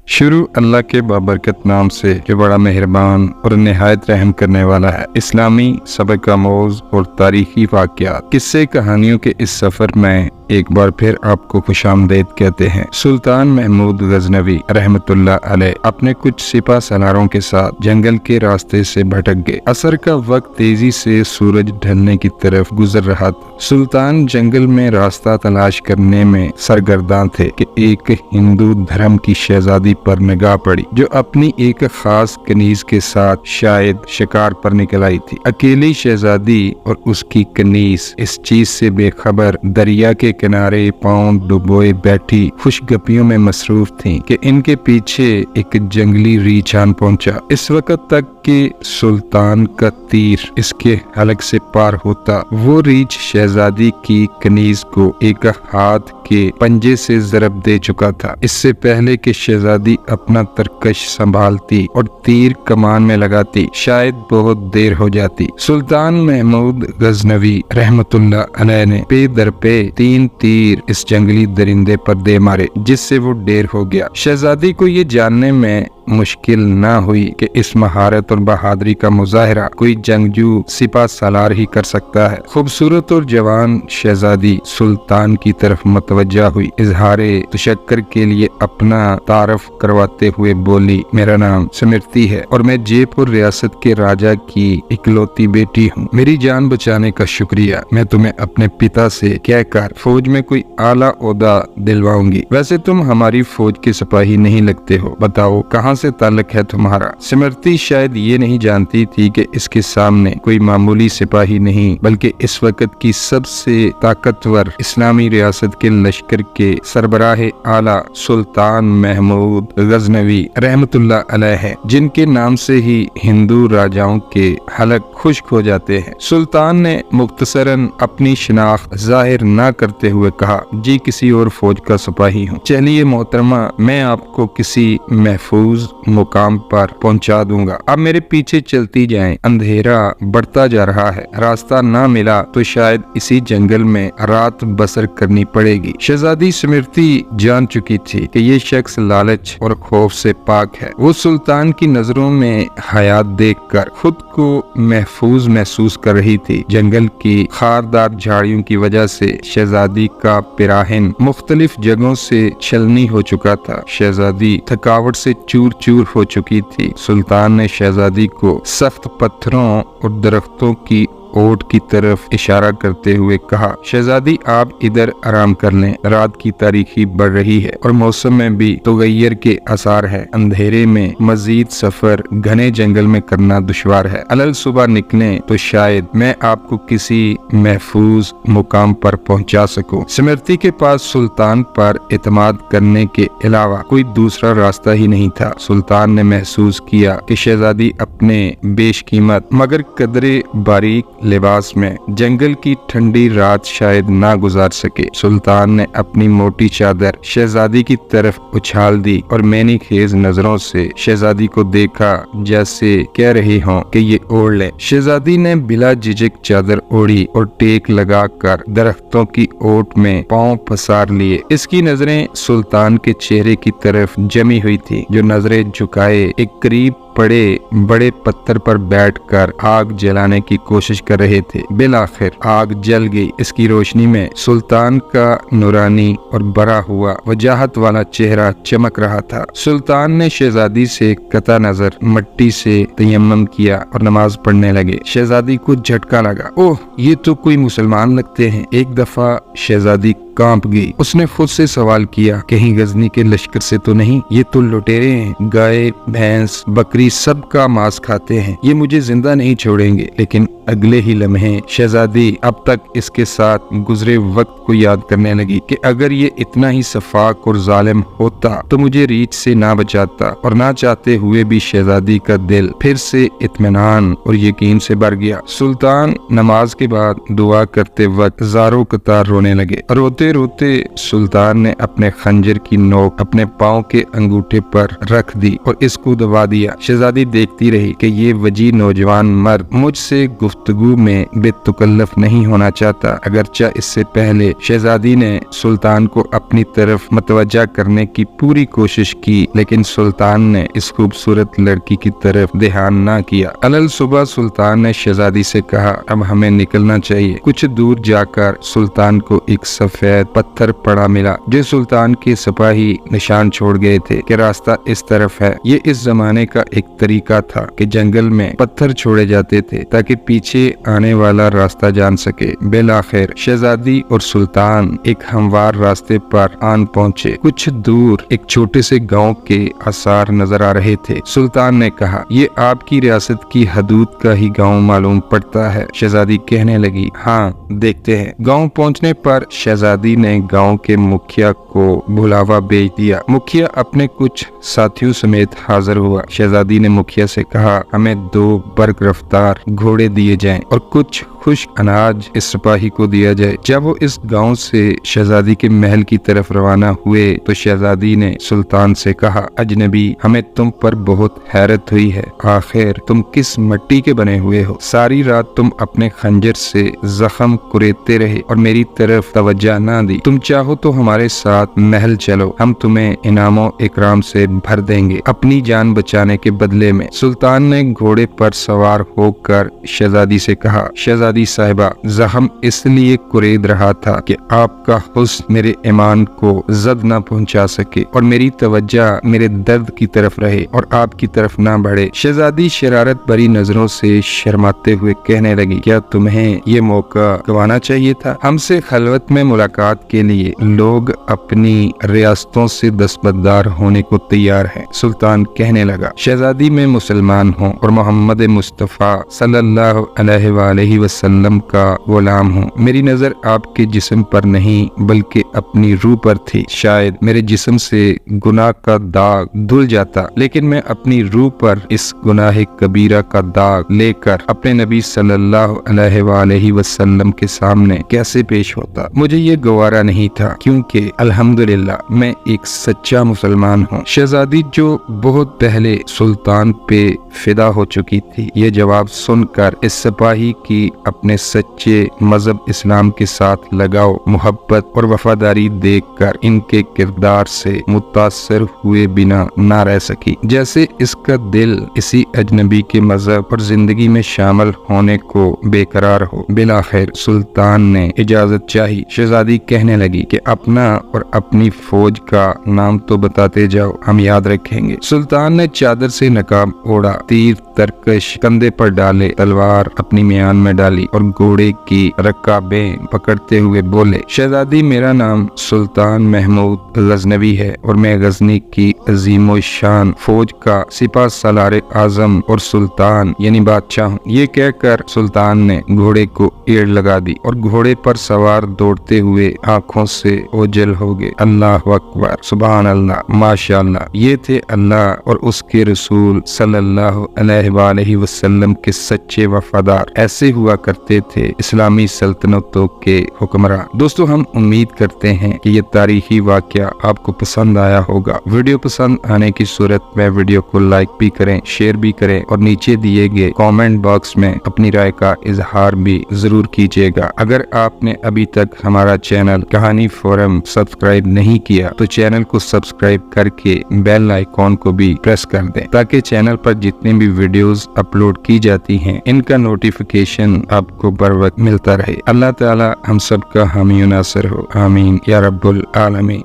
शुरू अल्लाह के बाबरकत नाम से जो बड़ा मेहरबान और निहायत रहम करने वाला है। इस्लामी सबक आमोज और तारीखी वाक़यात किस्से कहानियों के इस सफर में एक बार फिर आपको खुशामदीद कहते हैं। सुल्तान महमूद गजनवी रहमतुल्लाह अलैह अपने कुछ सिपा सलारों के साथ जंगल के रास्ते से भटक गए। असर का वक्त तेजी से सूरज ढलने की तरफ गुजर रहा था। सुल्तान जंगल में रास्ता तलाश करने में सरगर्दान थे कि एक हिंदू धर्म की शहजादी पर निगाह पड़ी जो अपनी एक खास कनीज के साथ शायद शिकार पर निकल आई थी। अकेली शहजादी और उसकी कनीज इस चीज से बेखबर दरिया के किनारे पांव डुबोए बैठी खुशगपियों में मसरूफ थीं कि इनके पीछे एक जंगली रीछ आन पहुंचा। इस वक्त तक कि सुल्तान का तीर इसके हलक से पार होता, वो रीछ शहजादी की कनीज को एक हाथ के पंजे से ज़रब दे चुका था। इससे पहले कि शहजादी अपना तरकश संभालती और तीर कमान में लगाती, शायद बहुत देर हो जाती। सुल्तान महमूद गजनवी रहमतुल्लाह अलैह ने पे दर पे 3 तीर इस जंगली दरिंदे पर दे मारे, जिससे वो ढेर हो गया। शहजादी को ये जानने में मुश्किल ना हुई कि इस महारत और बहादुरी का मुजाहरा कोई जंगजू सिपा सालार ही कर सकता है। खूबसूरत और जवान शहजादी सुल्तान की तरफ मतवज्जा हुई। इजहारे तशक्कर के लिए अपना तारफ करवाते हुए बोली, मेरा नाम स्मृति है और मैं जयपुर रियासत के राजा की इकलौती बेटी हूँ। मेरी जान बचाने का शुक्रिया। मैं तुम्हें अपने पिता से कहकर फौज में कोई आला ओहदा दिलवाऊंगी। वैसे तुम हमारी फौज के सिपाही नहीं लगते हो, बताओ कहाँ से ताल्लुक है तुम्हारा? स्मृति शायद ये नहीं जानती थी कि इसके सामने कोई मामूली सिपाही नहीं बल्कि इस वक्त की सबसे ताकतवर इस्लामी रियासत के लश्कर के सरबराह आला सुल्तान महमूद गजनवी रहमतुल्लाह अलैह है, जिनके नाम से ही हिंदू राजाओं के हलक खुश्क हो जाते हैं। सुल्तान ने मुख्तसरन अपनी शिनाख्त जाहिर न करते हुए कहा, जी किसी और फौज का सिपाही हूँ। चलिए मोहतरमा, मैं आपको किसी महफूज मुकाम पर पहुंचा दूंगा। अब मेरे पीछे चलती जाएं। अंधेरा बढ़ता जा रहा है, रास्ता ना मिला तो शायद इसी जंगल में रात बसर करनी पड़ेगी। शहजादी स्मृति जान चुकी थी कि ये शख्स लालच और खौफ से पाक है। वो सुल्तान की नजरों में हयात देखकर खुद को महफूज महसूस कर रही थी। जंगल की खारदार झाड़ियों की वजह से शहजादी का पिराहिन मुख्तलिफ जगहों से छलनी हो चुका था। शहजादी थकावट से चूर चूर हो चुकी थी। सुल्तान ने शहजादी को सख्त पत्थरों और दरख्तों की ओट की तरफ इशारा करते हुए कहा, शहजादी आप इधर आराम कर लें। रात की तारीखी बढ़ रही है और मौसम में भी तगय्युर के आसार है। अंधेरे में मजीद सफर घने जंगल में करना दुश्वार है। अलल सुबह निकलें तो शायद मैं आपको किसी महफूज मुकाम पर पहुंचा सकूं। स्मृति के पास सुल्तान पर एतमाद करने के अलावा कोई दूसरा रास्ता ही नहीं था। सुल्तान ने महसूस किया कि शहजादी अपने बेशकीमत मगर कदरे बारीक लिबास में जंगल की ठंडी रात शायद ना गुजार सके। सुल्तान ने अपनी मोटी चादर शहजादी की तरफ उछाल दी और मैनी खेज नजरों से शहजादी को देखा, जैसे कह रही हो कि ये ओढ़ ले। शहजादी ने बिला झिझक चादर ओढ़ी और टेक लगाकर दरख्तों की ओट में पांव पसार लिए। इसकी नजरें सुल्तान के चेहरे की तरफ जमी हुई थी, जो नजरें झुकाए एक करीब पड़े बड़े पत्थर पर बैठकर आग जलाने की कोशिश कर रहे थे। बिलाखिर आग जल गई। इसकी रोशनी में सुल्तान का नूरानी और बड़ा हुआ वजाहत वाला चेहरा चमक रहा था। सुल्तान ने शहजादी से कता नजर मट्टी से तयम्मुम किया और नमाज पढ़ने लगे। शहजादी को झटका लगा, ओह ये तो कोई मुसलमान लगते हैं। एक दफा शहजादी कांप गई। उसने खुद से सवाल किया, कहीं गजनी के लश्कर से तो नहीं? ये तो लुटेरे हैं, गाय भैंस बकरी सब का मांस खाते हैं, ये मुझे जिंदा नहीं छोड़ेंगे। लेकिन अगले ही लम्हे शहजादी अब तक इसके साथ गुजरे वक्त को याद करने लगी कि अगर ये इतना ही सफाक और जालिम होता तो मुझे रीछ से ना बचाता। और ना चाहते हुए भी शहजादी का दिल फिर से इत्मीनान और यकीन से भर गया। सुल्तान नमाज के बाद दुआ करते वक्त ज़ारो कतार रोने लगे। रोते रोते सुल्तान ने अपने खंजर की नोक अपने पाँव के अंगूठे पर रख दी और इसको दबा दिया। शहजादी देखती रही कि ये वजी नौजवान मर्द मुझसे गुफ्तगू گفتگو میں بے تکلف نہیں ہونا چاہتا۔ اگرچہ اس سے پہلے شہزادی نے سلطان کو اپنی طرف متوجہ کرنے کی پوری کوشش کی، لیکن سلطان نے اس خوبصورت لڑکی کی طرف دھیان نہ کیا۔ علل صبح سلطان نے شہزادی سے کہا، اب ہمیں نکلنا چاہیے۔ کچھ دور جا کر سلطان کو ایک سفید پتھر پڑا ملا جو سلطان کے سپاہی نشان چھوڑ گئے تھے کہ راستہ اس طرف ہے۔ یہ اس زمانے کا ایک طریقہ تھا کہ جنگل میں پتھر چھوڑے جاتے تھے تاکہ پیچھے آنے والا راستہ جان سکے۔ بالآخر شہزادی اور سلطان ایک ہموار راستے پر آن پہنچے۔ کچھ دور ایک چھوٹے سے گاؤں کے آثار نظر آ رہے تھے۔ سلطان نے کہا، یہ آپ کی ریاست کی حدود کا ہی گاؤں معلوم پڑتا ہے۔ شہزادی کہنے لگی، ہاں دیکھتے ہیں۔ گاؤں پہنچنے پر شہزادی نے گاؤں کے مکھیا کو بلاوا بھیج دیا۔ مکھیا اپنے کچھ ساتھیوں سمیت حاضر ہوا۔ شہزادی نے مکھیا سے کہا، ہمیں 2 برق رفتار گھوڑے دیے جائیں اور کچھ خشک اناج اس سپاہی کو دیا جائے۔ جب وہ اس گاؤں سے شہزادی کے محل کی طرف روانہ ہوئے تو شہزادی نے سلطان سے کہا، اجنبی، ہمیں تم پر بہت حیرت ہوئی ہے۔ آخر تم کس مٹی کے بنے ہوئے ہو؟ ساری رات تم اپنے خنجر سے زخم کریدتے رہے اور میری طرف توجہ نہ دی۔ تم چاہو تو ہمارے ساتھ محل چلو، ہم تمہیں انعام و اکرام سے بھر دیں گے اپنی جان بچانے کے بدلے میں۔ سلطان نے گھوڑے پر سوار ہو کر شہزادی سے کہا، شہزادی صاحبہ، زخم اس لیے کرید رہا تھا کہ آپ کا حسن میرے ایمان کو زد نہ پہنچا سکے اور میری توجہ میرے درد کی طرف رہے اور آپ کی طرف نہ بڑھے۔ شہزادی شرارت بھری نظروں سے شرماتے ہوئے کہنے لگی، کیا تمہیں یہ موقع گوانا چاہیے تھا؟ ہم سے خلوت میں ملاقات کے لیے لوگ اپنی ریاستوں سے دستبردار ہونے کو تیار ہیں۔ سلطان کہنے لگا، شہزادی میں مسلمان ہوں اور محمد مصطفیٰ صلی اللہ علیہ وآلہ وسلم کا غلام ہوں۔ میری نظر آپ کے جسم پر نہیں بلکہ اپنی روح پر تھی۔ شاید میرے جسم سے گناہ کا داغ دھل جاتا، لیکن میں اپنی روح پر اس گناہ کبیرہ کا داغ لے کر اپنے نبی صلی اللہ علیہ وآلہ وسلم کے سامنے کیسے پیش ہوتا؟ مجھے یہ گوارا نہیں تھا، کیونکہ الحمدللہ میں ایک سچا مسلمان ہوں۔ شہزادی جو بہت پہلے سلطان پہ فدا ہو چکی تھی، یہ جواب سن کر اس سپاہی کی اپنے سچے مذہب اسلام کے ساتھ لگاؤ، محبت اور وفاداری دیکھ کر ان کے کردار سے متاثر ہوئے بنا نہ رہ سکی، جیسے اس کا دل اسی اجنبی کے مذہب اور زندگی میں شامل ہونے کو بے قرار ہو۔ بالآخر سلطان نے اجازت چاہی۔ شہزادی کہنے لگی کہ اپنا اور اپنی فوج کا نام تو بتاتے جاؤ، ہم یاد رکھیں گے۔ سلطان نے چادر سے نقاب اوڑھا، تیر ترکش کندھے پر ڈالے، تلوار اپنی میان میں ڈالی اور گھوڑے کی رکابیں پکڑتے ہوئے بولے، شہزادی، میرا نام سلطان محمود غزنوی ہے اور میں غزنی کی عظیم و شان فوج کا سپہ سالار اعظم اور سلطان یعنی بادشاہ ہوں۔ یہ کہہ کر سلطان نے گھوڑے کو ایڑ لگا دی اور گھوڑے پر سوار دوڑتے ہوئے آنکھوں سے اوجھل ہو گئے۔ اللہ اکبر، سبحان اللہ، ماشاء اللہ۔ یہ تھے اللہ اور اس کے رسول صلی اللہ علیہ وآلہ وسلم کے سچے وفادار۔ ایسے ہوا کرتے تھے اسلامی سلطنتوں کے حکمراں۔ دوستو، ہم امید کرتے ہیں کہ یہ تاریخی واقعہ آپ کو پسند آیا ہوگا۔ ویڈیو پسند آنے کی صورت میں ویڈیو کو لائک بھی کریں، شیئر بھی کریں اور نیچے دیے گئے کامنٹ باکس میں اپنی رائے کا اظہار بھی ضرور کیجیے گا۔ اگر آپ نے ابھی تک ہمارا چینل کہانی فورم سبسکرائب نہیں کیا تو چینل کو سبسکرائب کر کے بیل آئیکن کو بھی پریس کر دیں تاکہ چینل پر جتنے بھی ویڈیوز اپلوڈ کی جاتی ہیں ان کا نوٹیفیکیشن آپ کو بر وقت ملتا رہے۔ اللہ تعالی ہم سب کا حامی و ناصر ہو، آمین یا رب العالمین۔